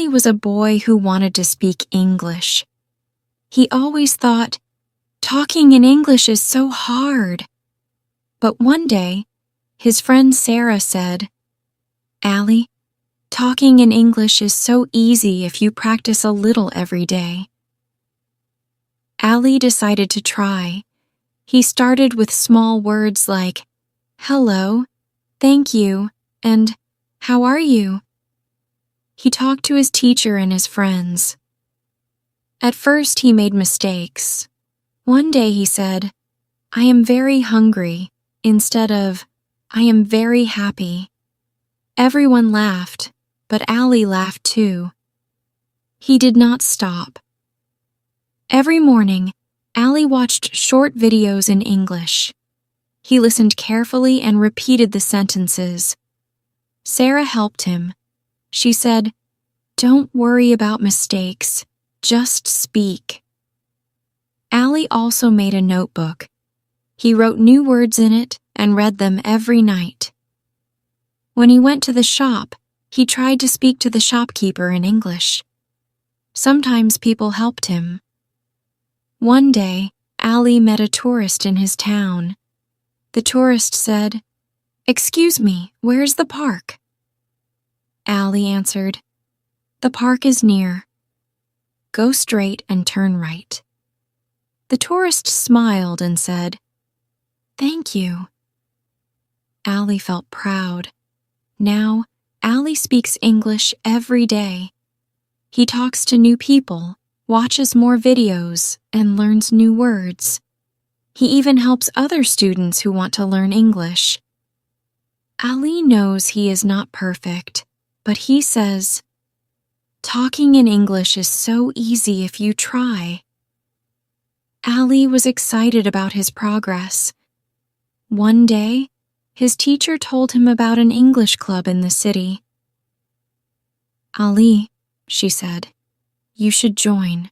Ali was a boy who wanted to speak English. He always thought, talking in English is so hard. But one day, his friend Sarah said, Ali, talking in English is so easy if you practice a little every day. Ali decided to try. He started with small words like, hello, thank you, and how are you? He talked to his teacher and his friends. At first, he made mistakes. One day he said, I am very hungry, instead of, I am very happy. Everyone laughed, but Ali laughed too. He did not stop. Every morning, Ali watched short videos in English. He listened carefully and repeated the sentences. Sarah helped him. She said, don't worry about mistakes, just speak. Ali also made a notebook. He wrote new words in it and read them every night. When he went to the shop, he tried to speak to the shopkeeper in English. Sometimes people helped him. One day, Ali met a tourist in his town. The tourist said, excuse me, where's the park? Ali answered, the park is near. Go straight and turn right. The tourist smiled and said, thank you. Ali felt proud. Now, Ali speaks English every day. He talks to new people, watches more videos, and learns new words. He even helps other students who want to learn English. Ali knows he is not perfect, but he says, talking in English is so easy if you try. Ali was excited about his progress. One day, his teacher told him about an English club in the city. Ali, she said, you should join.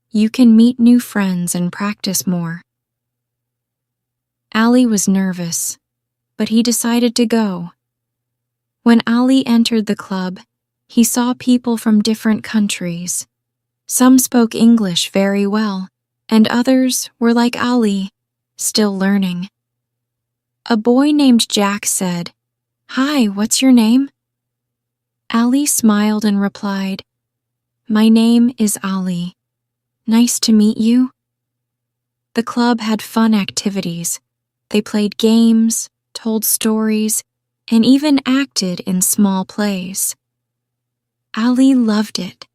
You can meet new friends and practice more. Ali was nervous, but he decided to go. When Ali entered the club, he saw people from different countries. Some spoke English very well, and others were like Ali, still learning. A boy named Jack said, Hi, what's your name? Ali smiled and replied, My name is Ali. Nice to meet you. The club had fun activities. They played games, told stories, and even acted in small plays. Ali loved it.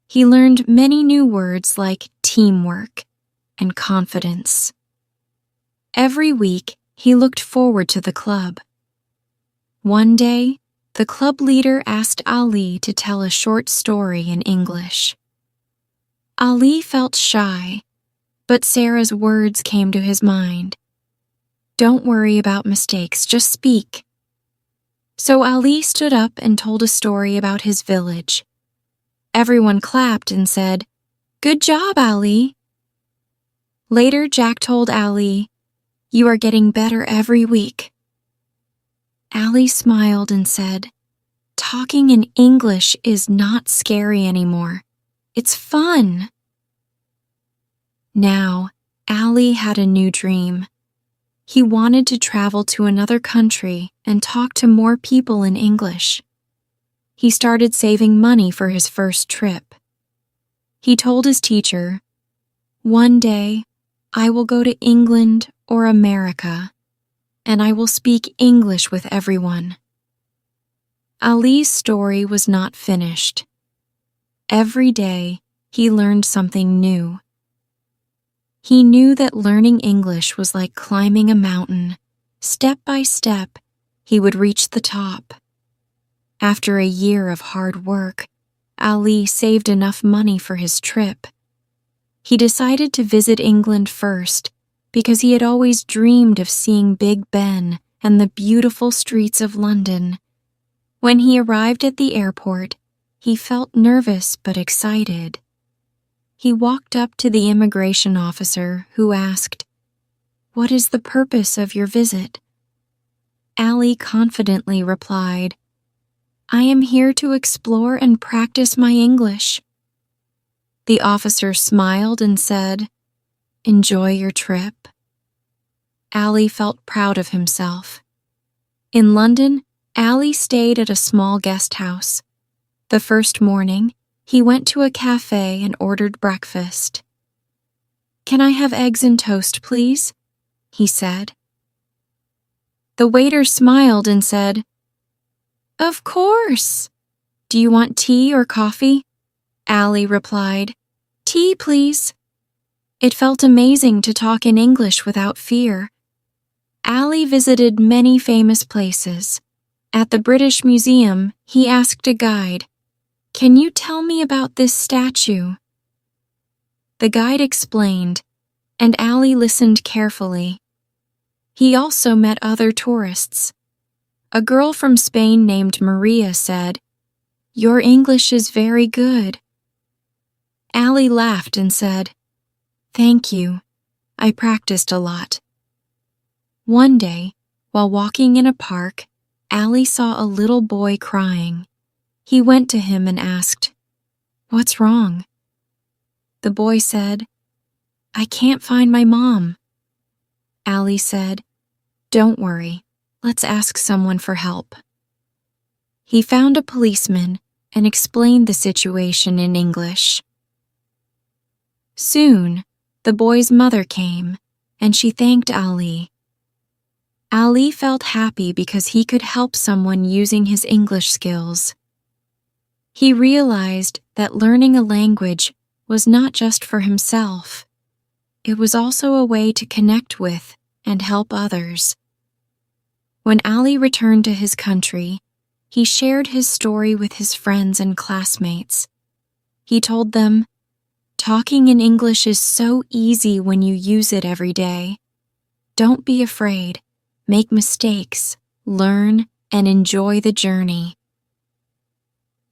He learned many new words like teamwork and confidence. Every week, he looked forward to the club. One day, the club leader asked Ali to tell a short story in English. Ali felt shy, but Sarah's words came to his mind. Don't worry about mistakes, just speak. So Ali stood up and told a story about his village. Everyone clapped and said, Good job, Ali. Later, Jack told Ali, You are getting better every week. Ali smiled and said, Talking in English is not scary anymore. It's fun. Now, Ali had a new dream. He wanted to travel to another country and talk to more people in English. He started saving money for his first trip. He told his teacher, One day, I will go to England or America, and I will speak English with everyone. Ali's story was not finished. Every day, he learned something new. He knew that learning English was like climbing a mountain. Step by step, he would reach the top. After a year of hard work, Ali saved enough money for his trip. He decided to visit England first because he had always dreamed of seeing Big Ben and the beautiful streets of London. When he arrived at the airport, he felt nervous but excited. He walked up to the immigration officer, who asked, What is the purpose of your visit? Ali confidently replied, I am here to explore and practice my English. The officer smiled and said, Enjoy your trip. Ali felt proud of himself. In London, Ali stayed at a small guest house. The first morning, he went to a cafe and ordered breakfast. Can I have eggs and toast, please? He said. The waiter smiled and said, Of course. Do you want tea or coffee? Ali replied, Tea, please. It felt amazing to talk in English without fear. Ali visited many famous places. At the British Museum, he asked a guide, Can you tell me about this statue? The guide explained, and Ali listened carefully. He also met other tourists. A girl from Spain named Maria said, Your English is very good. Ali laughed and said, Thank you. I practiced a lot. One day, while walking in a park, Ali saw a little boy crying. He went to him and asked, What's wrong? The boy said, I can't find my mom. Ali said, Don't worry, let's ask someone for help. He found a policeman and explained the situation in English. Soon, the boy's mother came, and she thanked Ali. Ali felt happy because he could help someone using his English skills. He realized that learning a language was not just for himself. It was also a way to connect with and help others. When Ali returned to his country, he shared his story with his friends and classmates. He told them, Talking in English is so easy when you use it every day. Don't be afraid. Make mistakes, learn, and enjoy the journey.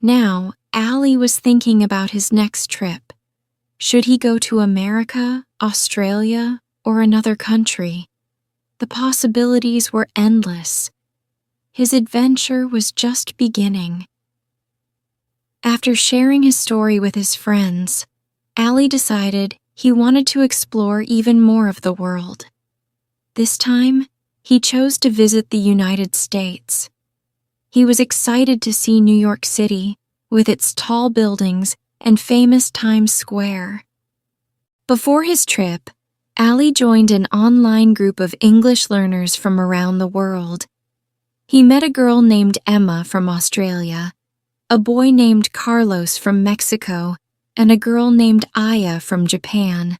Now, Ali was thinking about his next trip. Should he go to America, Australia, or another country? The possibilities were endless. His adventure was just beginning. After sharing his story with his friends, Ali decided he wanted to explore even more of the world. This time, he chose to visit the United States. He was excited to see New York City with its tall buildings and famous Times Square. Before his trip, Ali joined an online group of English learners from around the world. He met a girl named Emma from Australia, a boy named Carlos from Mexico, and a girl named Aya from Japan.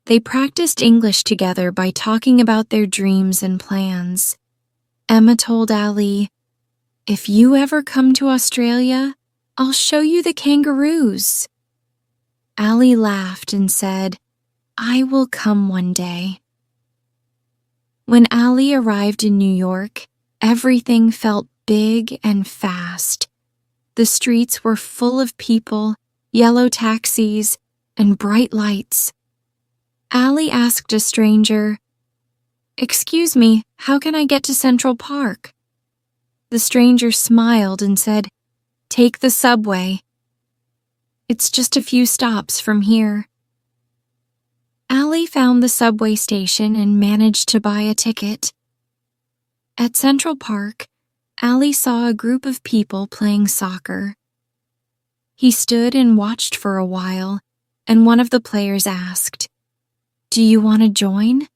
They practiced English together by talking about their dreams and plans. Emma told Ali, If you ever come to Australia, I'll show you the kangaroos. Ali laughed and said, I will come one day. When Ali arrived in New York, everything felt big and fast. The streets were full of people, yellow taxis, and bright lights. Ali asked a stranger, Excuse me, how can I get to Central Park? The stranger smiled and said, Take the subway. It's just a few stops from here. Ali found the subway station and managed to buy a ticket. At Central Park, Ali saw a group of people playing soccer. He stood and watched for a while, and one of the players asked, Do you want to join?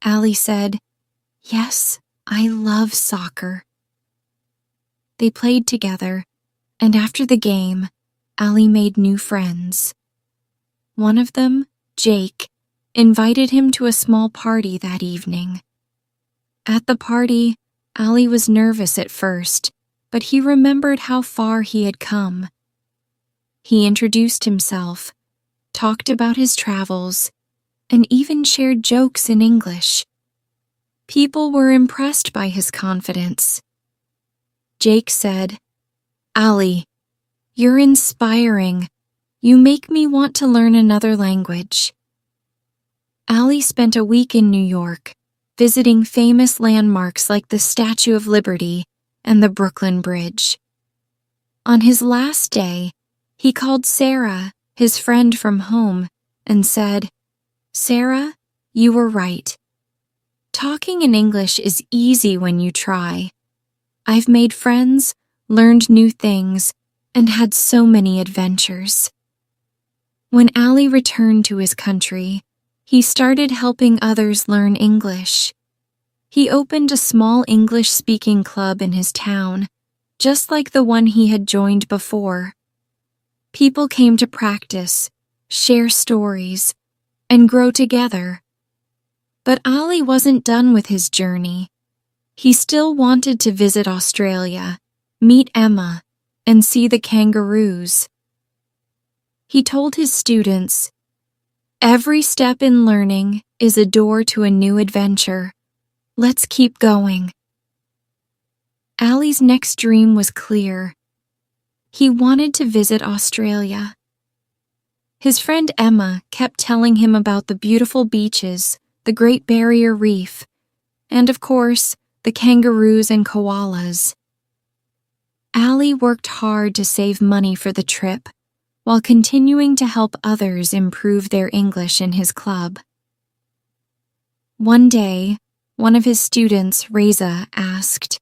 Ali said, Yes, I love soccer. They played together, and after the game, Ali made new friends. One of them, Jake, invited him to a small party that evening. At the party, Ali was nervous at first, but he remembered how far he had come. He introduced himself, talked about his travels, and even shared jokes in English. People were impressed by his confidence. Jake said, Ali, you're inspiring. You make me want to learn another language. Ali spent a week in New York, visiting famous landmarks like the Statue of Liberty and the Brooklyn Bridge. On his last day, he called Sarah, his friend from home, and said, "Sarah, you were right. Talking in English is easy when you try. I've made friends, learned new things, and had so many adventures." When Ali returned to his country, he started helping others learn English. He opened a small English-speaking club in his town, just like the one he had joined before. People came to practice, share stories, and grow together. But Ali wasn't done with his journey. He still wanted to visit Australia, meet Emma, and see the kangaroos. He told his students, "Every step in learning is a door to a new adventure. Let's keep going." Ali's next dream was clear. He wanted to visit Australia. His friend Emma kept telling him about the beautiful beaches, the Great Barrier Reef, and of course, the kangaroos and koalas. Ali worked hard to save money for the trip, while continuing to help others improve their English in his club. One day, one of his students, Reza, asked,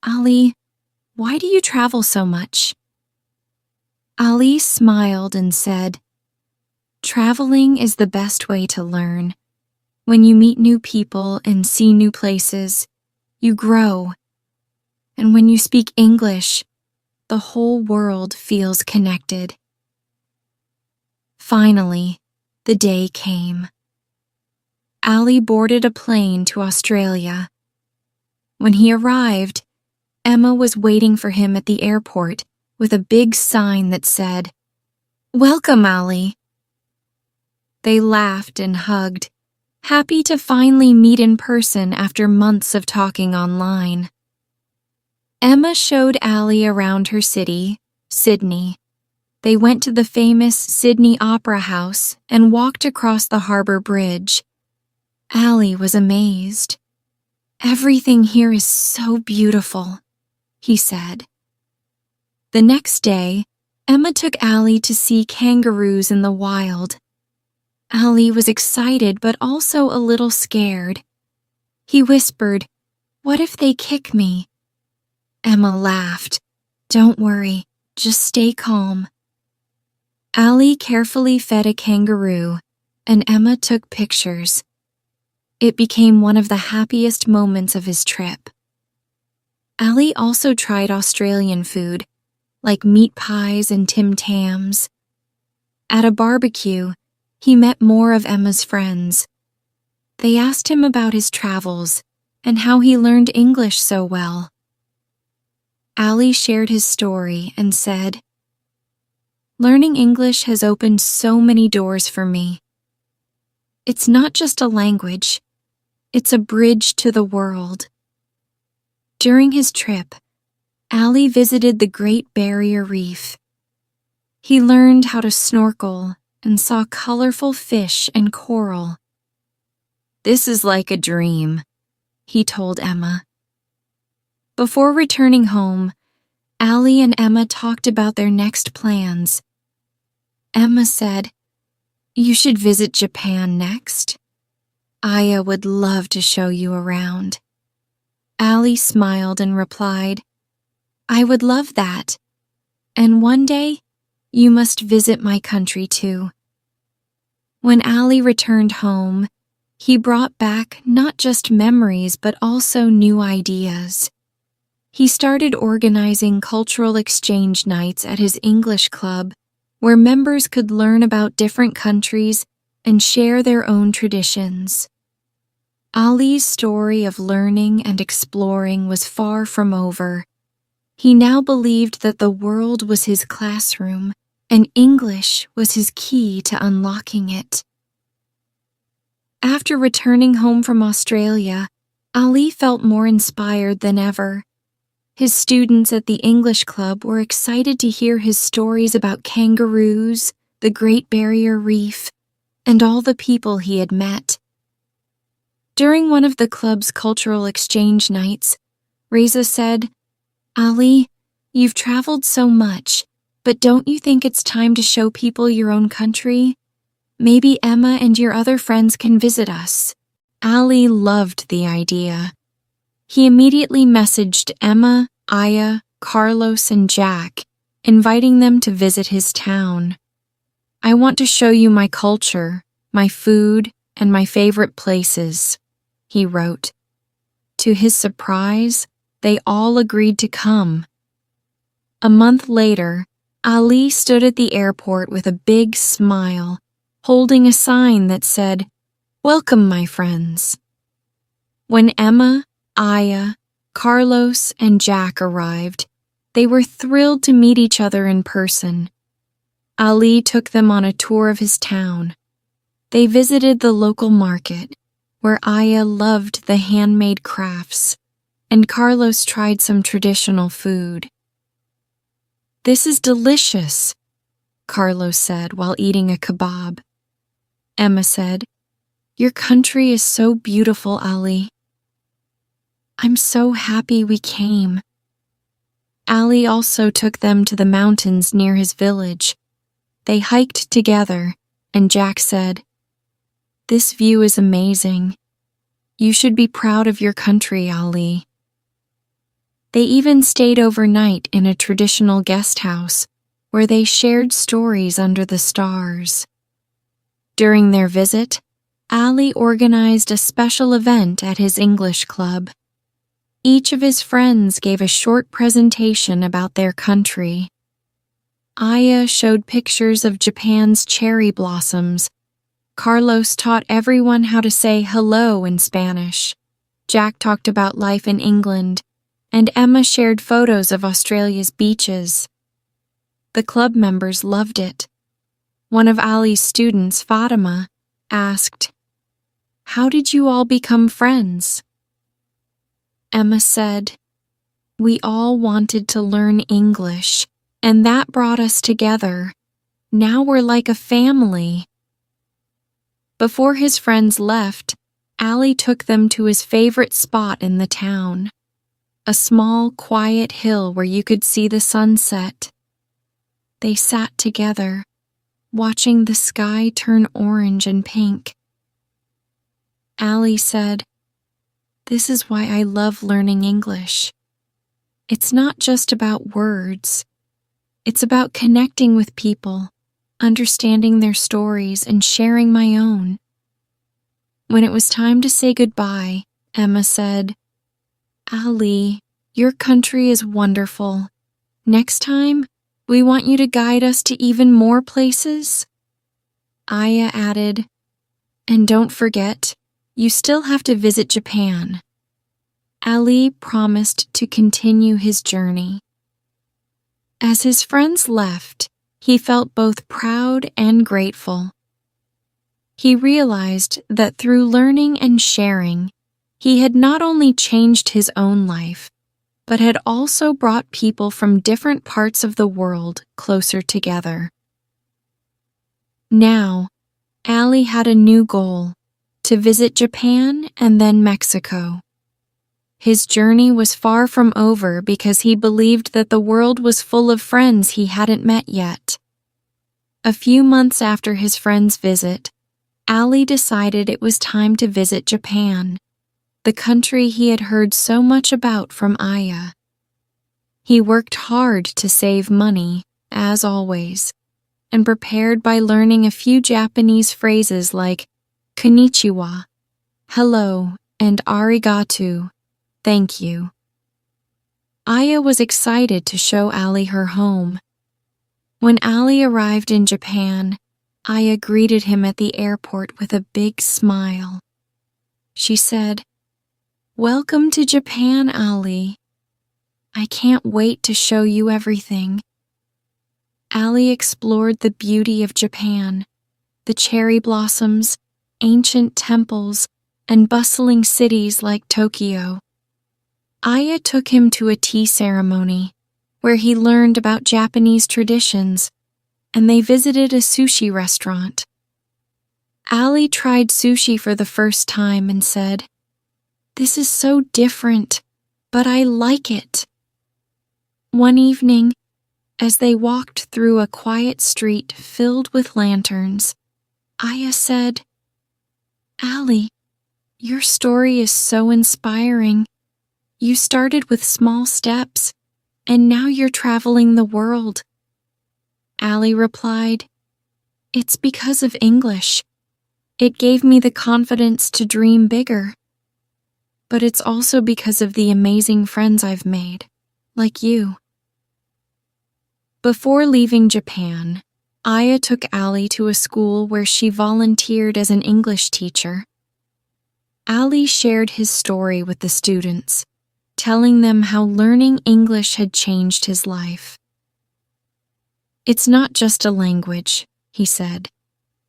"Ali, why do you travel so much?" Ali smiled and said, "Traveling is the best way to learn. When you meet new people and see new places, you grow. And when you speak English, the whole world feels connected." Finally, the day came. Ali boarded a plane to Australia. When he arrived, Emma was waiting for him at the airport with a big sign that said, "Welcome, Ali." They laughed and hugged, happy to finally meet in person after months of talking online. Emma showed Ali around her city, Sydney. They went to the famous Sydney Opera House and walked across the Harbour Bridge. Ali was amazed. "Everything here is so beautiful," he said. The next day, Emma took Ali to see kangaroos in the wild. Ali was excited but also a little scared. He whispered, "What if they kick me?" Emma laughed. "Don't worry, just stay calm." Ali carefully fed a kangaroo, and Emma took pictures. It became one of the happiest moments of his trip. Ali also tried Australian food, like meat pies and Tim Tams. At a barbecue, he met more of Emma's friends. They asked him about his travels and how he learned English so well. Ali shared his story and said, "Learning English has opened so many doors for me. It's not just a language, it's a bridge to the world." During his trip, Ali visited the Great Barrier Reef. He learned how to snorkel and saw colorful fish and coral. "This is like a dream," he told Emma. Before returning home, Ali and Emma talked about their next plans. Emma said, "You should visit Japan next. Aya would love to show you around." Ali smiled and replied, "I would love that. And one day, you must visit my country too." When Ali returned home, he brought back not just memories but also new ideas. He started organizing cultural exchange nights at his English club, where members could learn about different countries and share their own traditions. Ali's story of learning and exploring was far from over. He now believed that the world was his classroom, and English was his key to unlocking it. After returning home from Australia, Ali felt more inspired than ever. His students at the English Club were excited to hear his stories about kangaroos, the Great Barrier Reef, and all the people he had met. During one of the club's cultural exchange nights, Reza said, Ali, you've traveled so much, but don't you think it's time to show people your own country? Maybe Emma and your other friends can visit us. Ali loved the idea. He immediately messaged Emma, Aya, Carlos, and Jack, inviting them to visit his town. I want to show you my culture, my food, and my favorite places, he wrote. To his surprise, they all agreed to come. A month later, Ali stood at the airport with a big smile, holding a sign that said, "Welcome, my friends." When Emma, Aya, Carlos, and Jack arrived, they were thrilled to meet each other in person. Ali took them on a tour of his town. They visited the local market, where Aya loved the handmade crafts, and Carlos tried some traditional food. "This is delicious," Carlos said while eating a kebab. Emma said, "Your country is so beautiful, Ali." "I'm so happy we came." Ali also took them to the mountains near his village. They hiked together, and Jack said, "This view is amazing. You should be proud of your country, Ali." They even stayed overnight in a traditional guest house where they shared stories under the stars. During their visit, Ali organized a special event at his English club. Each of his friends gave a short presentation about their country. Aya showed pictures of Japan's cherry blossoms. Carlos taught everyone how to say hello in Spanish. Jack talked about life in England, and Emma shared photos of Australia's beaches. The club members loved it. One of Ali's students, Fatima, asked, "How did you all become friends?" Emma said, "We all wanted to learn English, and that brought us together. Now we're like a family." Before his friends left, Ali took them to his favorite spot in the town, a small, quiet hill where you could see the sunset. They sat together, watching the sky turn orange and pink. Ali said, "This is why I love learning English. It's not just about words. It's about connecting with people, understanding their stories, and sharing my own." When it was time to say goodbye, Emma said, "Ali, your country is wonderful. Next time, we want you to guide us to even more places." Aya added, "And don't forget, you still have to visit Japan." Ali promised to continue his journey. As his friends left, he felt both proud and grateful. He realized that through learning and sharing, he had not only changed his own life, but had also brought people from different parts of the world closer together. Now, Ali had a new goal: to visit Japan and then Mexico. His journey was far from over because he believed that the world was full of friends he hadn't met yet. A few months after his friend's visit, Ali decided it was time to visit Japan, the country he had heard so much about from Aya. He worked hard to save money, as always, and prepared by learning a few Japanese phrases like konnichiwa, hello, and arigato, thank you. Aya was excited to show Ali her home. When Ali arrived in Japan, Aya greeted him at the airport with a big smile. She said, "Welcome to Japan, Ali. I can't wait to show you everything." Ali explored the beauty of Japan, the cherry blossoms, ancient temples, and bustling cities like Tokyo. Aya took him to a tea ceremony, where he learned about Japanese traditions, and they visited a sushi restaurant. Ali tried sushi for the first time and said, "This is so different, but I like it. One evening, as they walked through a quiet street filled with lanterns, Aya said, "Allie, your story is so inspiring. You started with small steps, and now you're traveling the world." Allie replied, "It's because of English. It gave me the confidence to dream bigger. But it's also because of the amazing friends I've made, like you." Before leaving Japan, Aya took Allie to a school where she volunteered as an English teacher. Allie shared his story with the students, telling them how learning English had changed his life. "It's not just a language," he said.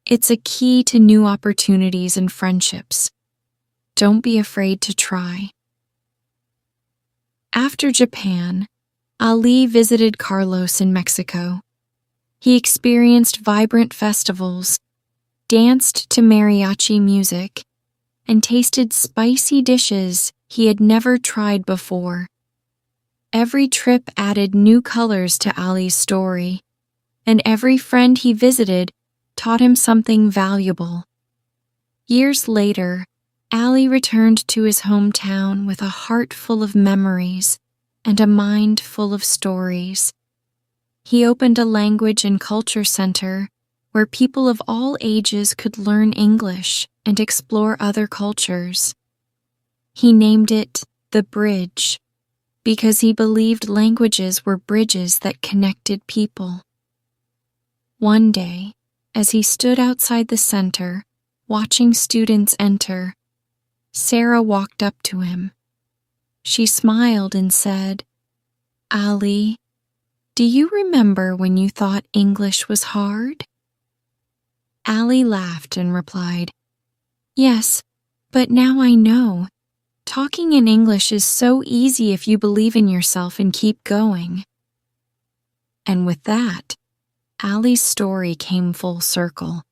"It's a key to new opportunities and friendships. Don't be afraid to try." After Japan, Ali visited Carlos in Mexico. He experienced vibrant festivals, danced to mariachi music, and tasted spicy dishes he had never tried before. Every trip added new colors to Ali's story, and every friend he visited taught him something valuable. Years later, Ali returned to his hometown with a heart full of memories and a mind full of stories. He opened a language and culture center where people of all ages could learn English and explore other cultures. He named it The Bridge because he believed languages were bridges that connected people. One day, as he stood outside the center, watching students enter, Sarah walked up to him. She smiled and said, "Ali, do you remember when you thought English was hard?" Ali laughed and replied, "Yes, but now I know. Talking in English is so easy if you believe in yourself and keep going." And with that, Ali's story came full circle.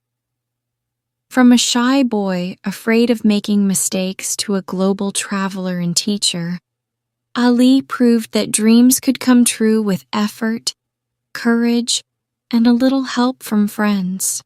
From a shy boy afraid of making mistakes to a global traveler and teacher, Ali proved that dreams could come true with effort, courage, and a little help from friends.